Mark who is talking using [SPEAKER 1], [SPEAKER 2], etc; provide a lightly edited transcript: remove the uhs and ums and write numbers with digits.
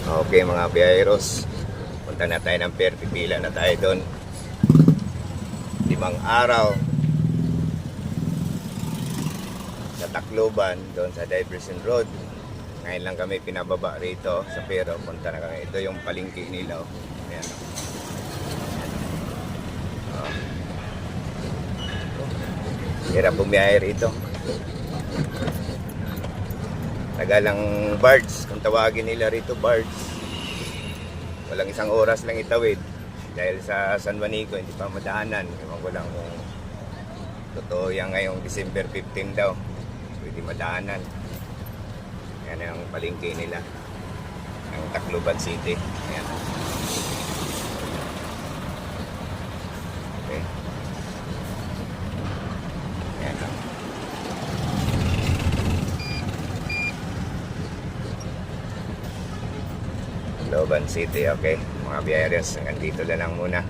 [SPEAKER 1] Okay mga biyaheros, punta na tayo ng pier, pipila na tayo doon. 5 araw sa Tacloban, doon sa Diversion Road. Ngayon lang kami pinababa rito sa pier, punta na kami. Ito yung palengke nila. Ayan. Hirap bumiyahe rito. Tagalang barge, kung tawagin nila rito barge. Walang 1 oras lang itawid. Dahil sa San Juanico, hindi pa madaanan. Ewan ko lang kung totoo yan ngayong December 15 daw. Pwede madaanan. Yan ang palengke nila. Ang Tacloban City. Yan. Okay. Yan lang. Tacloban City, okay. Mga biyaheros, hanggang dito na lang muna.